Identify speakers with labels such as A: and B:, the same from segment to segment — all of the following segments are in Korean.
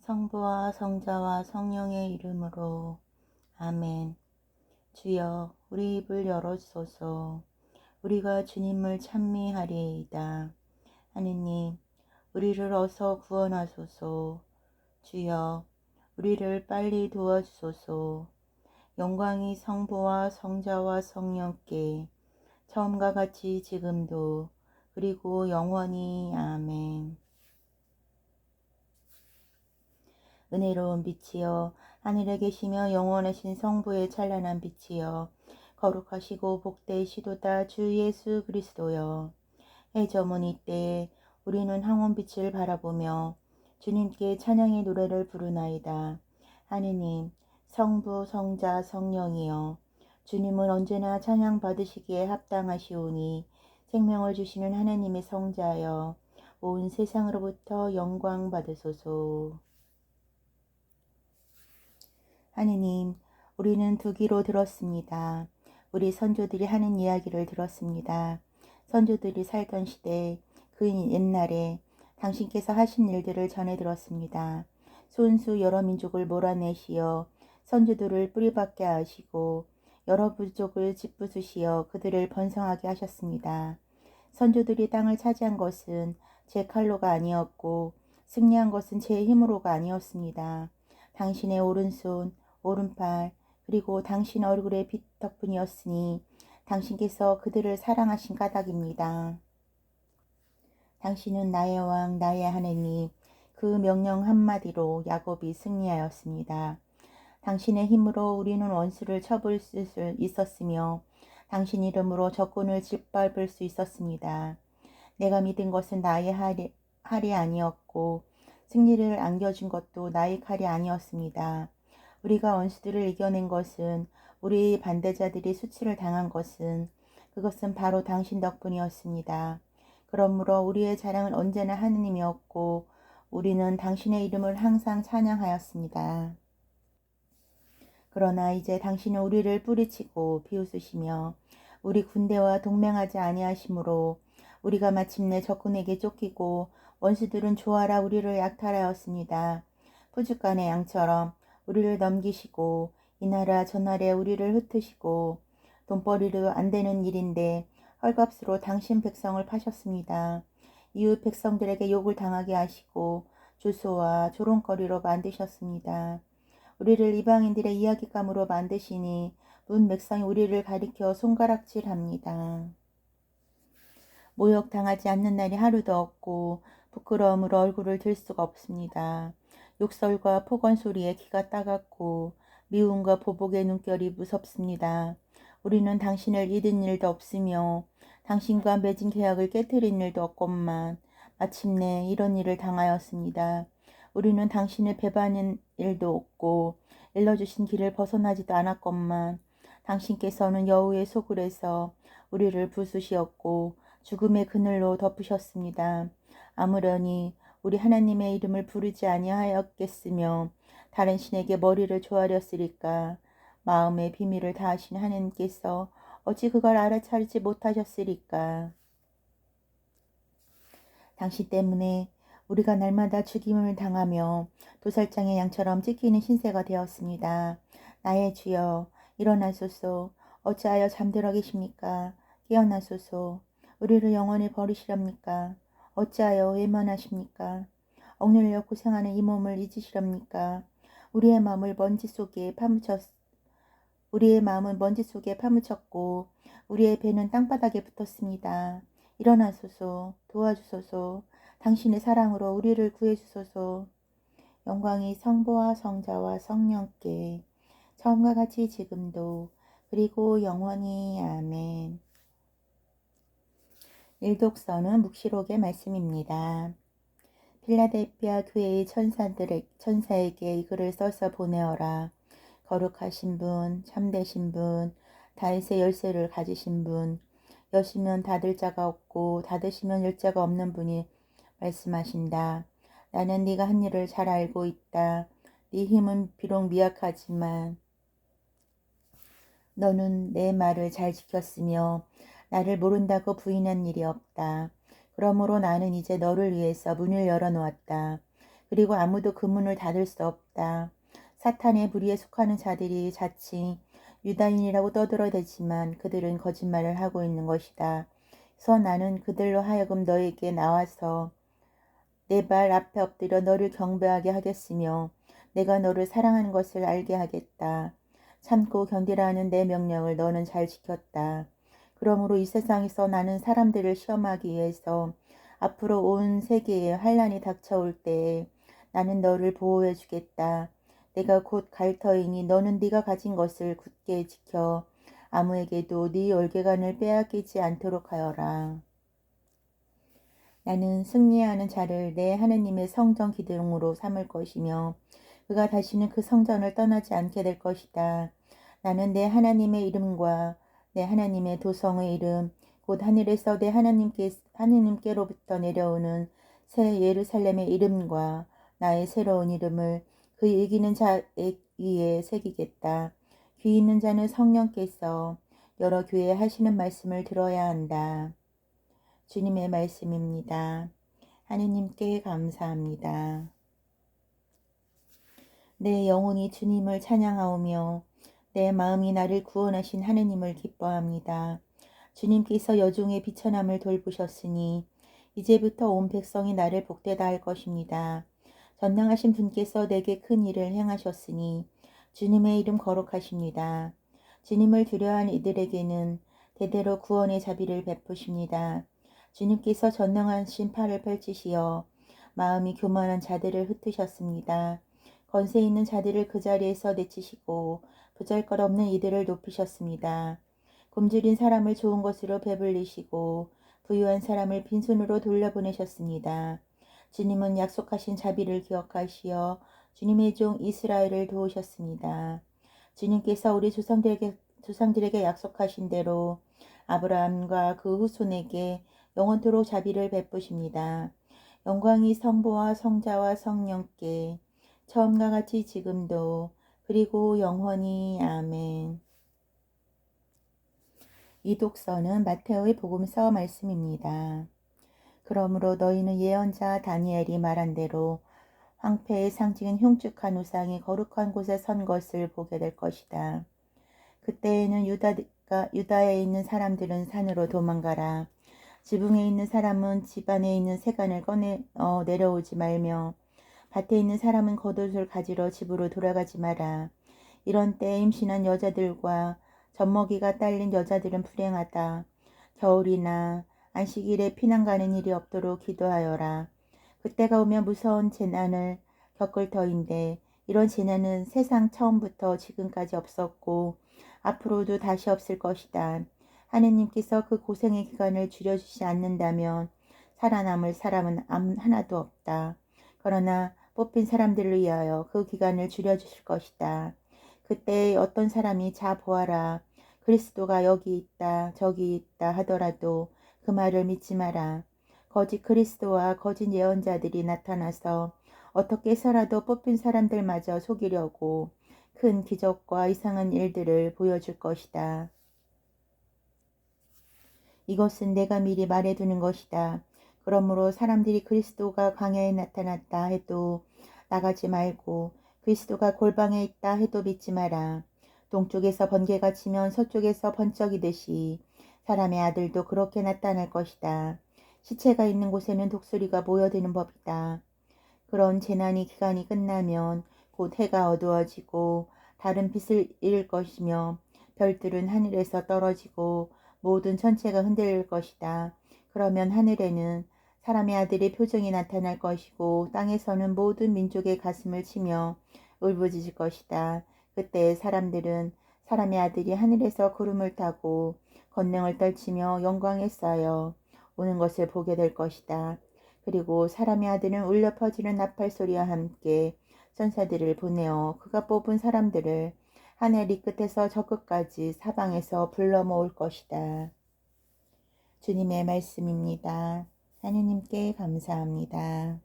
A: 성부와 성자와 성령의 이름으로 아멘. 주여 우리 입을 열어주소서. 우리가 주님을 찬미하리이다. 하느님 우리를 어서 구원하소서. 주여 우리를 빨리 도와주소서. 영광이 성부와 성자와 성령께 처음과 같이 지금도 그리고 영원히 아멘. 은혜로운 빛이여 하늘에 계시며 영원하신 성부의 찬란한 빛이여 거룩하시고 복되시도다 주 예수 그리스도여. 해저문 이때에 우리는 항원빛을 바라보며 주님께 찬양의 노래를 부르나이다. 하느님 성부 성자 성령이여 주님은 언제나 찬양 받으시기에 합당하시오니 생명을 주시는 하느님의 성자여 온 세상으로부터 영광 받으소서. 하느님, 우리는 두 귀로 들었습니다. 우리 선조들이 하는 이야기를 들었습니다. 선조들이 살던 시대, 그 옛날에 당신께서 하신 일들을 전해 들었습니다. 손수 여러 민족을 몰아내시어 선조들을 뿌리박게 하시고 여러 부족을 짓부수시어 그들을 번성하게 하셨습니다. 선조들이 땅을 차지한 것은 제 칼로가 아니었고 승리한 것은 제 힘으로가 아니었습니다. 당신의 오른손, 오른팔 그리고 당신 얼굴의 빛 덕분이었으니 당신께서 그들을 사랑하신 까닭입니다. 당신은 나의 왕 나의 하느님 그 명령 한마디로 야곱이 승리하였습니다. 당신의 힘으로 우리는 원수를 쳐볼 수 있었으며 당신 이름으로 적군을 짓밟을 수 있었습니다. 내가 믿은 것은 나의 할이 아니었고 승리를 안겨준 것도 나의 칼이 아니었습니다. 우리가 원수들을 이겨낸 것은 우리 반대자들이 수치를 당한 것은 그것은 바로 당신 덕분이었습니다. 그러므로 우리의 자랑은 언제나 하느님이었고 우리는 당신의 이름을 항상 찬양하였습니다. 그러나 이제 당신은 우리를 뿌리치고 비웃으시며 우리 군대와 동맹하지 아니하심으로 우리가 마침내 적군에게 쫓기고 원수들은 조아라 우리를 약탈하였습니다. 푸주간의 양처럼 우리를 넘기시고 이 나라 저 나라에 우리를 흩으시고 돈벌이로 안 되는 일인데 헐값으로 당신 백성을 파셨습니다. 이웃 백성들에게 욕을 당하게 하시고 주소와 조롱거리로 만드셨습니다. 우리를 이방인들의 이야깃감으로 만드시니 문 백성이 우리를 가리켜 손가락질합니다. 모욕당하지 않는 날이 하루도 없고 부끄러움으로 얼굴을 들 수가 없습니다. 욕설과 폭언 소리에 귀가 따갑고 미움과 보복의 눈결이 무섭습니다. 우리는 당신을 잃은 일도 없으며 당신과 맺은 계약을 깨뜨린 일도 없건만 마침내 이런 일을 당하였습니다. 우리는 당신을 배반한 일도 없고 일러주신 길을 벗어나지도 않았건만 당신께서는 여우의 소굴에서 우리를 부수시었고 죽음의 그늘로 덮으셨습니다. 아무러니 우리 하나님의 이름을 부르지 아니하였겠으며 다른 신에게 머리를 조아렸으리까. 마음의 비밀을 다하신 하나님께서 어찌 그걸 알아차리지 못하셨으리까. 당신 때문에 우리가 날마다 죽임을 당하며 도살장의 양처럼 찢기는 신세가 되었습니다. 나의 주여 일어나소서. 어찌하여 잠들어 계십니까? 깨어나소서. 우리를 영원히 버리시렵니까? 어찌하여 외면하십니까? 억눌려 고생하는 이 몸을 잊으시렵니까? 우리의 마음은 먼지 속에 파묻혔고 우리의 배는 땅바닥에 붙었습니다. 일어나소서. 도와주소서. 당신의 사랑으로 우리를 구해주소서. 영광이 성부와 성자와 성령께 처음과 같이 지금도 그리고 영원히 아멘. 일독서는 묵시록의 말씀입니다. 필라델피아 교회의 천사에게 이 글을 써서 보내어라. 거룩하신 분, 참되신 분, 다윗의 열쇠를 가지신 분, 여시면 닫을 자가 없고 닫으시면 열 자가 없는 분이 말씀하신다. 나는 네가 한 일을 잘 알고 있다. 네 힘은 비록 미약하지만 너는 내 말을 잘 지켰으며 나를 모른다고 부인한 일이 없다. 그러므로 나는 이제 너를 위해서 문을 열어놓았다. 그리고 아무도 그 문을 닫을 수 없다. 사탄의 부리에 속하는 자들이 자칭 유다인이라고 떠들어대지만 그들은 거짓말을 하고 있는 것이다. 그래서 나는 그들로 하여금 너에게 나와서 내 발 앞에 엎드려 너를 경배하게 하겠으며 내가 너를 사랑하는 것을 알게 하겠다. 참고 견디라 하는 내 명령을 너는 잘 지켰다. 그러므로 이 세상에서 나는 사람들을 시험하기 위해서 앞으로 온 세계에 환란이 닥쳐올 때에 나는 너를 보호해 주겠다. 내가 곧 갈 터이니 너는 네가 가진 것을 굳게 지켜 아무에게도 네 열개간을 빼앗기지 않도록 하여라. 나는 승리하는 자를 내 하느님의 성전 기둥으로 삼을 것이며 그가 다시는 그 성전을 떠나지 않게 될 것이다. 나는 내 하나님의 이름과 내 하나님의 도성의 이름 곧 하늘에서 내 하나님께로부터 내려오는 새 예루살렘의 이름과 나의 새로운 이름을 그 이기는 자 위에 새기겠다. 귀 있는 자는 성령께서 여러 교회에 하시는 말씀을 들어야 한다. 주님의 말씀입니다. 하느님께 감사합니다. 내 영혼이 주님을 찬양하오며 내 마음이 나를 구원하신 하느님을 기뻐합니다. 주님께서 여종의 비천함을 돌보셨으니 이제부터 온 백성이 나를 복되다 할 것입니다. 전능하신 분께서 내게 큰 일을 행하셨으니 주님의 이름 거룩하십니다. 주님을 두려워하는 이들에게는 대대로 구원의 자비를 베푸십니다. 주님께서 전능하신 팔을 펼치시어 마음이 교만한 자들을 흩으셨습니다. 권세 있는 자들을 그 자리에서 내치시고 보잘것없는 이들을 높이셨습니다. 굶주린 사람을 좋은 것으로 배불리시고 부유한 사람을 빈손으로 돌려보내셨습니다. 주님은 약속하신 자비를 기억하시어 주님의 종 이스라엘을 도우셨습니다. 주님께서 우리 조상들에게 약속하신 대로 아브라함과 그 후손에게 영원토록 자비를 베푸십니다. 영광이 성부와 성자와 성령께 처음과 같이 지금도 그리고 영원히 아멘. 이 독서는 마테오의 복음서 말씀입니다. 그러므로 너희는 예언자 다니엘이 말한 대로 황폐의 상징인 흉측한 우상이 거룩한 곳에 선 것을 보게 될 것이다. 그때에는 유다에 있는 사람들은 산으로 도망가라. 지붕에 있는 사람은 집 안에 있는 세간을 내려오지 말며 밭에 있는 사람은 겉옷을 가지러 집으로 돌아가지 마라. 이런 때에 임신한 여자들과 젖먹이가 딸린 여자들은 불행하다. 겨울이나 안식일에 피난 가는 일이 없도록 기도하여라. 그때가 오면 무서운 재난을 겪을 터인데 이런 재난은 세상 처음부터 지금까지 없었고 앞으로도 다시 없을 것이다. 하느님께서 그 고생의 기간을 줄여주지 않는다면 살아남을 사람은 하나도 없다. 그러나 뽑힌 사람들을 위하여 그 기간을 줄여주실 것이다. 그때 어떤 사람이 자 보아라. 그리스도가 여기 있다 저기 있다 하더라도 그 말을 믿지 마라. 거짓 그리스도와 거짓 예언자들이 나타나서 어떻게 해서라도 뽑힌 사람들마저 속이려고 큰 기적과 이상한 일들을 보여줄 것이다. 이것은 내가 미리 말해두는 것이다. 그러므로 사람들이 그리스도가 광야에 나타났다 해도 나가지 말고 그리스도가 골방에 있다 해도 믿지 마라. 동쪽에서 번개가 치면 서쪽에서 번쩍이듯이 사람의 아들도 그렇게 나타날 것이다. 시체가 있는 곳에는 독수리가 모여드는 법이다. 그런 재난이 기간이 끝나면 곧 해가 어두워지고 달은 빛을 잃을 것이며 별들은 하늘에서 떨어지고 모든 전체가 흔들릴 것이다. 그러면 하늘에는 사람의 아들의 표정이 나타날 것이고 땅에서는 모든 민족의 가슴을 치며 울부짖을 것이다. 그때 사람들은 사람의 아들이 하늘에서 구름을 타고 권능을 떨치며 영광에 쌓여 오는 것을 보게 될 것이다. 그리고 사람의 아들은 울려 퍼지는 나팔 소리와 함께 천사들을 보내어 그가 뽑은 사람들을 하늘 이 끝에서 저 끝까지 사방에서 불러 모을 것이다. 주님의 말씀입니다. 하느님께 감사합니다.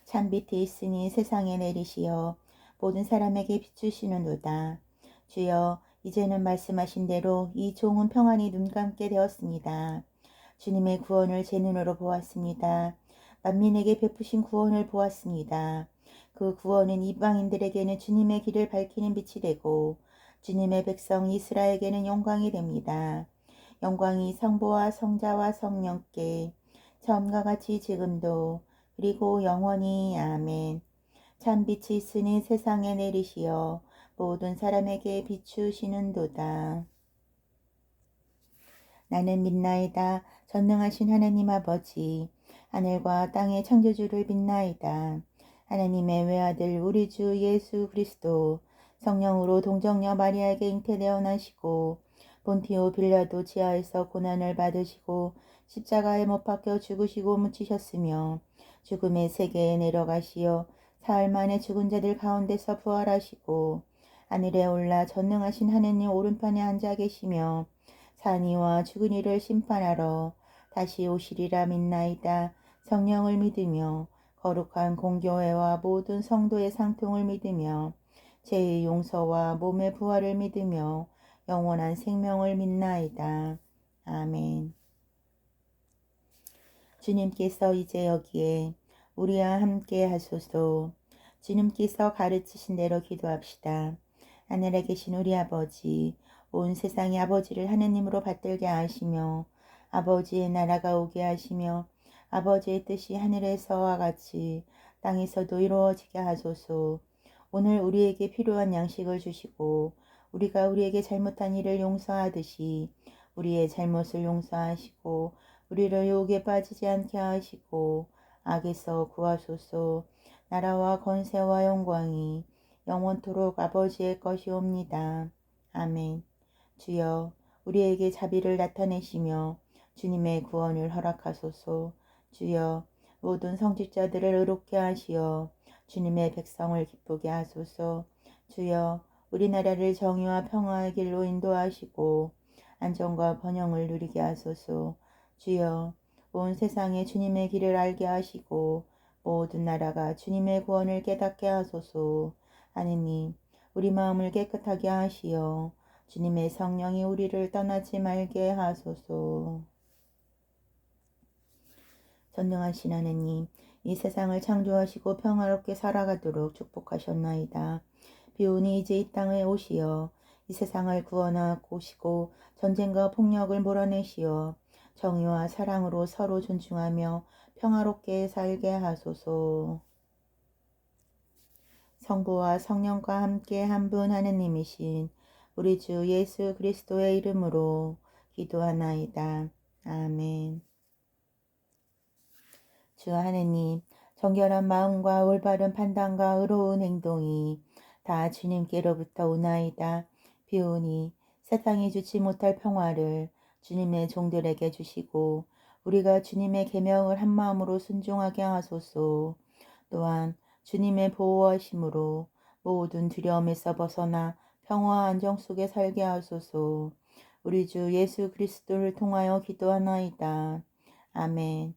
A: 참빛이 있으니 세상에 내리시어 모든 사람에게 비추시는도다. 주여 이제는 말씀하신 대로 이 종은 평안히 눈감게 되었습니다. 주님의 구원을 제 눈으로 보았습니다. 만민에게 베푸신 구원을 보았습니다. 그 구원은 이방인들에게는 주님의 길을 밝히는 빛이 되고 주님의 백성 이스라엘에게는 영광이 됩니다. 영광이 성부와 성자와 성령께 처음과 같이 지금도 그리고 영원히 아멘. 참 빛이 있으니 세상에 내리시어 모든 사람에게 비추시는도다. 나는 믿나이다. 전능하신 하나님 아버지, 하늘과 땅의 창조주를 믿나이다. 하나님의 외아들 우리 주 예수 그리스도 성령으로 동정녀 마리아에게 잉태되어 나시고 본티오 빌라도 지하에서 고난을 받으시고 십자가에 못 박혀 죽으시고 묻히셨으며 죽음의 세계에 내려가시어 사흘 만에 죽은 자들 가운데서 부활하시고 하늘에 올라 전능하신 하느님 오른편에 앉아 계시며 산이와 죽은 이를 심판하러 다시 오시리라 믿나이다. 성령을 믿으며 거룩한 공교회와 모든 성도의 상통을 믿으며 죄의 용서와 몸의 부활을 믿으며 영원한 생명을 믿나이다. 아멘. 주님께서 이제 여기에 우리와 함께 하소서. 주님께서 가르치신 대로 기도합시다. 하늘에 계신 우리 아버지, 온 세상의 아버지를 하느님으로 받들게 하시며 아버지의 나라가 오게 하시며 아버지의 뜻이 하늘에서와 같이 땅에서도 이루어지게 하소서. 오늘 우리에게 필요한 양식을 주시고 우리가 우리에게 잘못한 일을 용서하듯이 우리의 잘못을 용서하시고 우리를 유혹에 빠지지 않게 하시고 악에서 구하소서. 나라와 권세와 영광이 영원토록 아버지의 것이옵니다. 아멘. 주여 우리에게 자비를 나타내시며 주님의 구원을 허락하소서. 주여 모든 성직자들을 의롭게 하시어 주님의 백성을 기쁘게 하소서. 주여 우리나라를 정의와 평화의 길로 인도하시고 안정과 번영을 누리게 하소서. 주여 온 세상에 주님의 길을 알게 하시고 모든 나라가 주님의 구원을 깨닫게 하소서. 하느님 우리 마음을 깨끗하게 하시어 주님의 성령이 우리를 떠나지 말게 하소서. 전능하신 하느님, 이 세상을 창조하시고 평화롭게 살아가도록 축복하셨나이다. 비오니 이제 이 땅에 오시어 이 세상을 구원하시고 전쟁과 폭력을 몰아내시어 정의와 사랑으로 서로 존중하며 평화롭게 살게 하소서. 성부와 성령과 함께 한 분 하느님이신 우리 주 예수 그리스도의 이름으로 기도하나이다. 아멘. 주 하느님, 정결한 마음과 올바른 판단과 의로운 행동이 다 주님께로부터 오나이다. 비오니 세상이 주지 못할 평화를 주님의 종들에게 주시고 우리가 주님의 계명을 한 마음으로 순종하게 하소서. 또한 주님의 보호하심으로 모든 두려움에서 벗어나 평화와 안정 속에 살게 하소서. 우리 주 예수 그리스도를 통하여 기도하나이다. 아멘.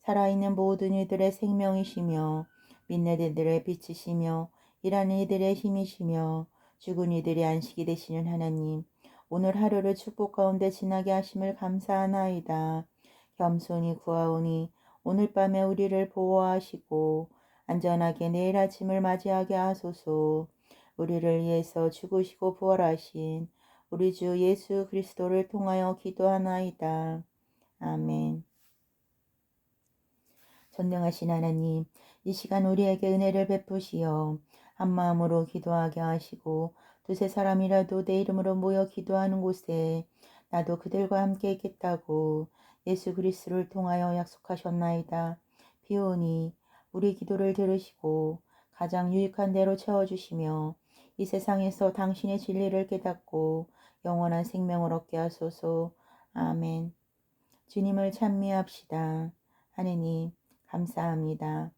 A: 살아있는 모든 이들의 생명이시며 믿는 이들의 빛이시며 일하는 이들의 힘이시며 죽은 이들의 안식이 되시는 하나님, 오늘 하루를 축복 가운데 지나게 하심을 감사하나이다. 겸손히 구하오니 오늘 밤에 우리를 보호하시고 안전하게 내일 아침을 맞이하게 하소서. 우리를 위해서 죽으시고 부활하신 우리 주 예수 그리스도를 통하여 기도하나이다. 아멘. 전능하신 하나님, 이 시간 우리에게 은혜를 베푸시어 한마음으로 기도하게 하시고 두세 사람이라도 내 이름으로 모여 기도하는 곳에 나도 그들과 함께 있겠다고 예수 그리스도를 통하여 약속하셨나이다. 비오니 우리 기도를 들으시고 가장 유익한 대로 채워주시며 이 세상에서 당신의 진리를 깨닫고 영원한 생명을 얻게 하소서. 아멘. 주님을 찬미합시다. 하느님 감사합니다.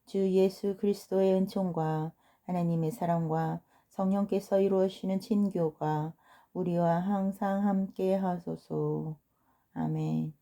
A: 주 예수 그리스도의 은총과 하나님의 사랑과 성령께서 이루어주시는 친교가 우리와 항상 함께 하소서. 아멘.